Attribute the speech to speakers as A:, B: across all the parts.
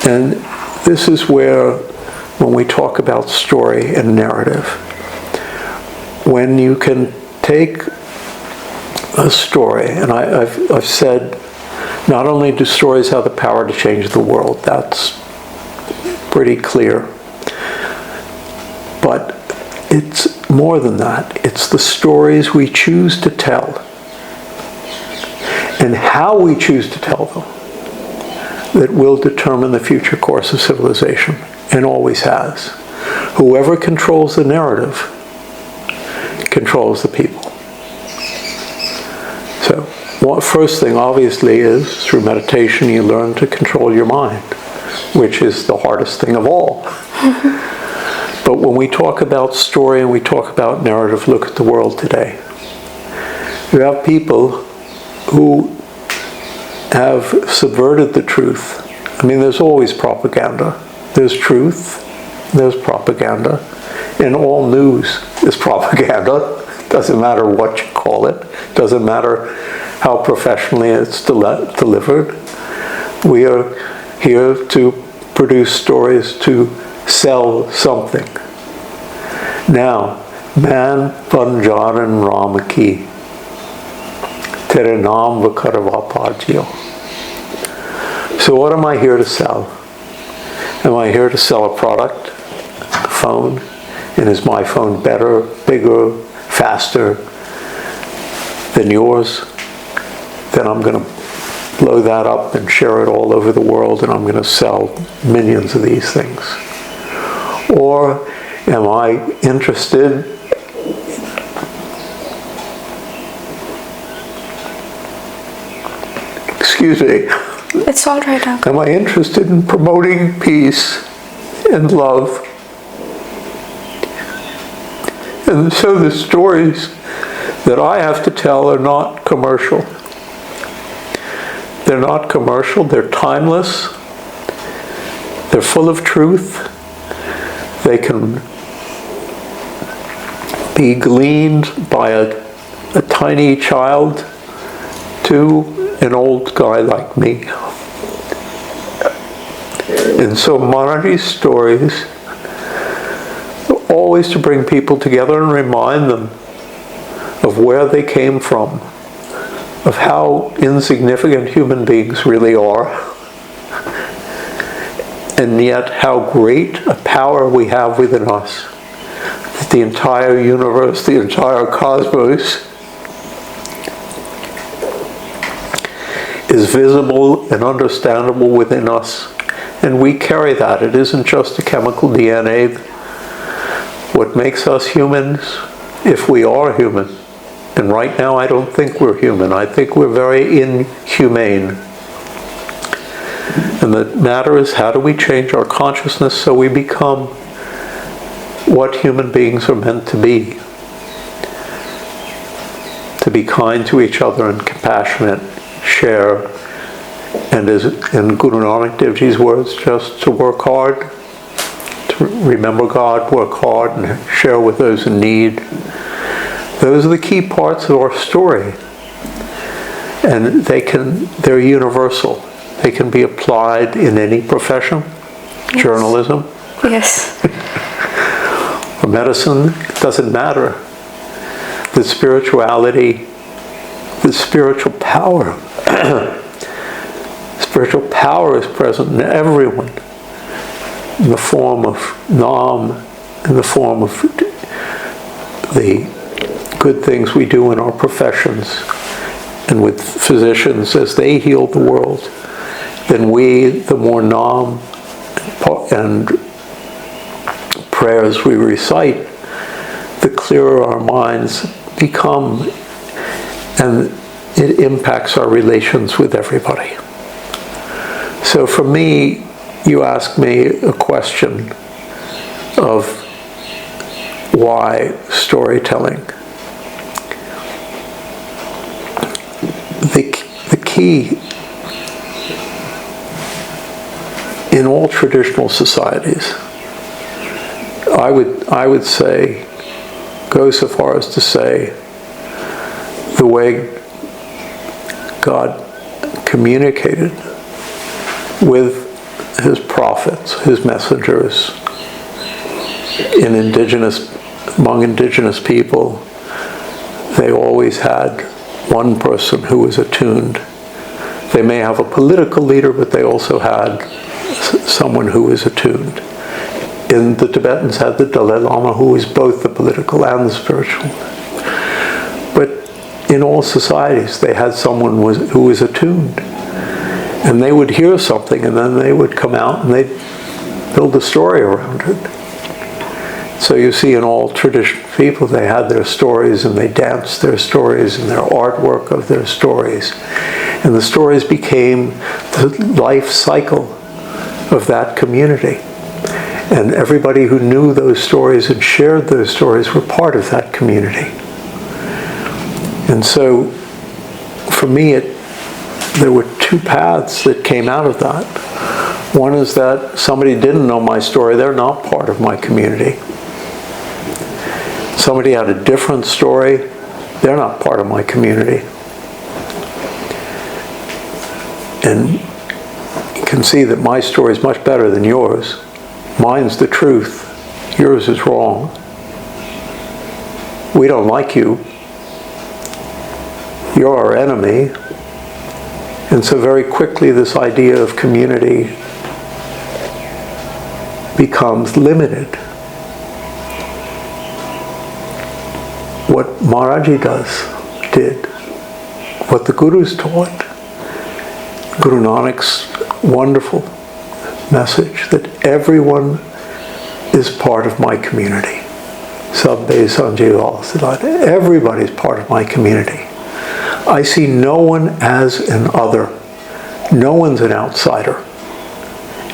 A: And this is where, when we talk about story and narrative, when you can take a story, and I've said, not only do stories have the power to change the world, that's pretty clear, but it's more than that. It's the stories we choose to tell and how we choose to tell them that will determine the future course of civilization, and always has. Whoever controls the narrative controls the people. So, first thing obviously is, through meditation you learn to control your mind, which is the hardest thing of all. But when we talk about story and we talk about narrative, look at the world today. You have people who have subverted the truth. I mean, there's always propaganda. There's truth, there's propaganda, and all news is propaganda. Doesn't matter what you call it. Doesn't matter how professionally it's delivered. We are here to produce stories to sell something. Now, man Panjaran Ram ki, tere naam vakarva pajiyo. So what am I here to sell? Am I here to sell a product, a phone? And is my phone better, bigger, faster than yours? Then I'm going to blow that up and share it all over the world, and I'm going to sell millions of these things. Or am I interested excuse me.
B: It's all right, Uncle.
A: Am I interested in promoting peace and love? And so the stories that I have to tell are not commercial. They're not commercial, they're timeless, they're full of truth, they can be gleaned by a tiny child to an old guy like me. And so Maharaj's stories are always to bring people together and remind them of where they came from, of how insignificant human beings really are, and yet how great a power we have within us, that the entire universe, the entire cosmos is visible and understandable within us, and we carry that. It isn't just a chemical DNA. What makes us humans, if we are human, and right now I don't think we're human, I think we're very inhumane. And the matter is, how do we change our consciousness so we become what human beings are meant to be? To be kind to each other and compassionate, share, and as in Guru Nanak Dev Ji's words, just to work hard, to remember God, work hard, and share with those in need. Those are the key parts of our story. And they're universal. They can be applied in any profession, yes. Journalism,
B: yes,
A: or medicine, it doesn't matter. The spirituality, the spiritual power, spiritual power is present in everyone, in the form of Nam, in the form of the good things we do in our professions, and with physicians as they heal the world. Then we, the more Nam and prayers we recite, the clearer our minds become, and it impacts our relations with everybody. So for me, you ask me a question of why storytelling. The key in all traditional societies, I would say, go so far as to say, the way God communicated with his prophets, his messengers, among indigenous people, they always had one person who was attuned. They may have a political leader, but they also had someone who was attuned. And the Tibetans had the Dalai Lama, who was both the political and the spiritual. But in all societies, they had someone who was attuned. And they would hear something, and then they would come out and they'd build a story around it. So you see in all traditional people, they had their stories, and they danced their stories, and their artwork of their stories. And the stories became the life cycle of that community. And everybody who knew those stories and shared those stories were part of that community. And so, for me, there were two paths that came out of that. One is that somebody didn't know my story, they're not part of my community. Somebody had a different story, they're not part of my community. And you can see that my story is much better than yours. Mine's the truth, yours is wrong. We don't like you. You're our enemy. And so very quickly this idea of community becomes limited. What Maharaj did, what the Gurus taught, Guru Nanak's wonderful message that everyone is part of my community. Sabbe Sanjiva Siddhata. Everybody's part of my community. I see no one as an other. No one's an outsider.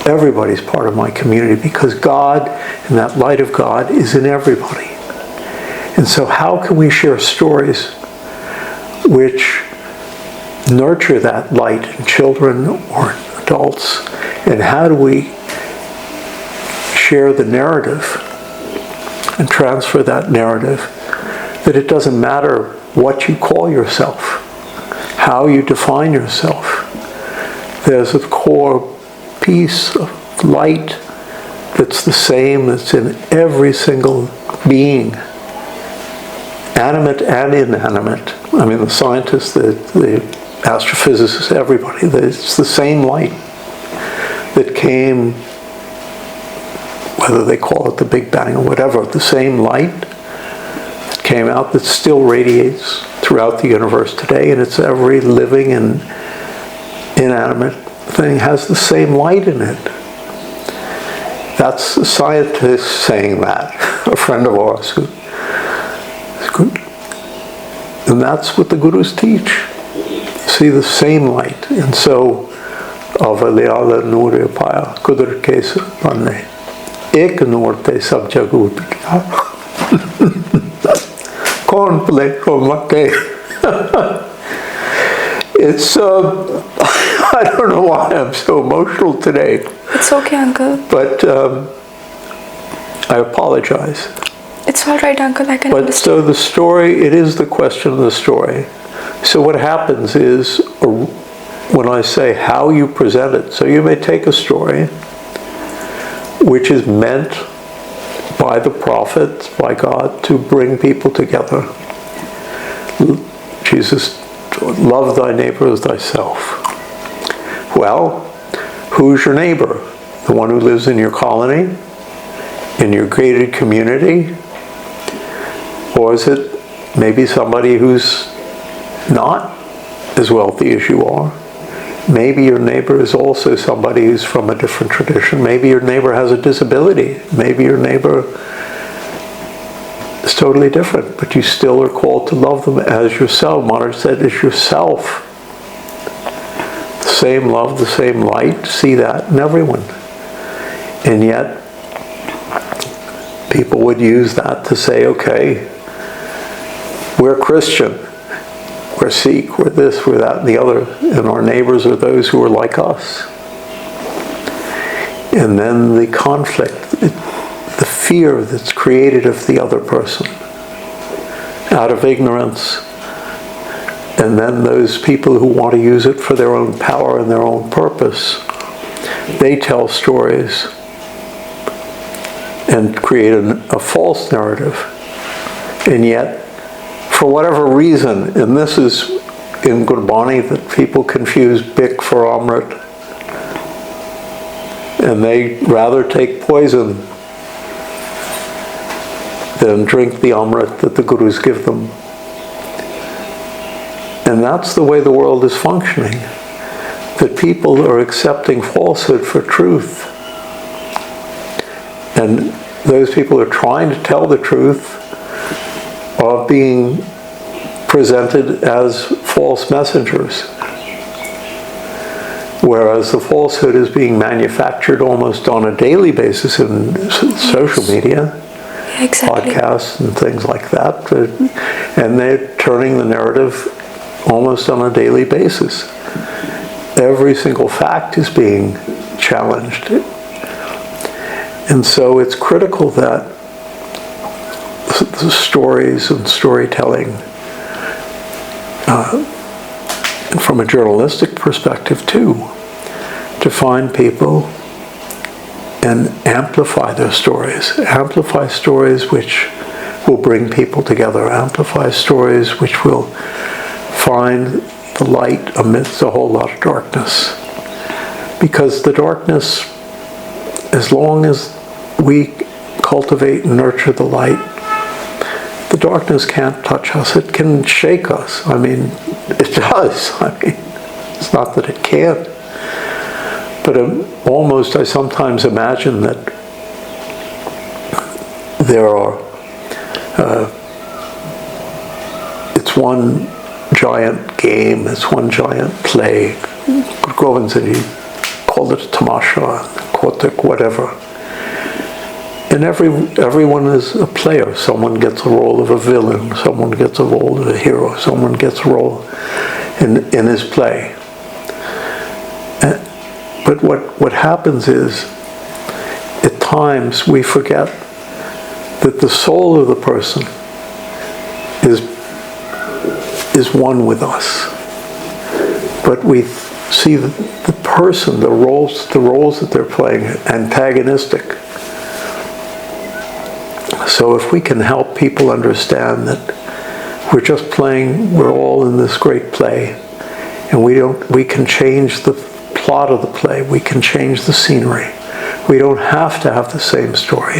A: Everybody's part of my community because God and that light of God is in everybody. And so how can we share stories which nurture that light in children or adults? And how do we share the narrative and transfer that narrative that it doesn't matter what you call yourself, how you define yourself. There's a core piece of light that's the same, that's in every single being, animate and inanimate. I mean, the scientists, the astrophysicists, everybody, it's the same light that came, whether they call it the Big Bang or whatever, the same light that came out that still radiates throughout the universe today, and it's every living and inanimate thing has the same light in it. That's a scientist saying that, a friend of ours who is good. And that's what the Gurus teach. See the same light. And so, Avalayala Nure Paya, Kudur Kesa Panne, Ek Nurte Sab Jagut. Kon Ple Komake. It's, I don't know why I'm so emotional today.
B: It's okay, Uncle.
A: But I apologize.
B: It's all right, Uncle. I can
A: But
B: understand.
A: so the story, it is the question of the story. So what happens is, when I say how you present it, so you may take a story which is meant by the prophet, by God, to bring people together. Jesus, love thy neighbor as thyself. Well, who's your neighbor? The one who lives in your colony? In your gated community? Or is it maybe somebody who's not as wealthy as you are? Maybe your neighbor is also somebody who's from a different tradition. Maybe your neighbor has a disability. Maybe your neighbor is totally different, but you still are called to love them as yourself. Maharaj said, as yourself. The same love, the same light, see that in everyone. And yet, people would use that to say, okay, we're Christian, we're Sikh, we're this, we're that, and the other, and our neighbors are those who are like us. And then the conflict, the fear that's created of the other person, out of ignorance, and then those people who want to use it for their own power and their own purpose they tell stories and create a false narrative. And yet, for whatever reason, and this is in Gurbani, that people confuse Bik for Amrit, and they rather take poison than drink the Amrit that the Gurus give them. And that's the way the world is functioning, that people are accepting falsehood for truth. And those people who are trying to tell the truth are being presented as false messengers, whereas the falsehood is being manufactured almost on a daily basis in social media,
B: Exactly.
A: podcasts and things like that, and they're turning the narrative almost on a daily basis. Every single fact is being challenged. And so it's critical that the stories and storytelling, and from a journalistic perspective too, to find people and amplify their stories. Amplify stories which will bring people together. Amplify stories which will find the light amidst a whole lot of darkness. Because the darkness, as long as we cultivate and nurture the light, the darkness can't touch us. It can shake us. I mean, it does. I mean, it's not that it can't. But almost I sometimes imagine that there are, it's one giant game, it's one giant play. Gobind Sadan, he called it tamasha, kotak, whatever. And everyone is a player. Someone gets a role of a villain, someone gets a role of a hero, someone gets a role in his play. But what happens is, at times we forget that the soul of the person is one with us. But we see the person, the roles that they're playing, antagonistic. So if we can help people understand that we're just playing, we're all in this great play, and we can change the plot of the play, we can change the scenery. We don't have to have the same story.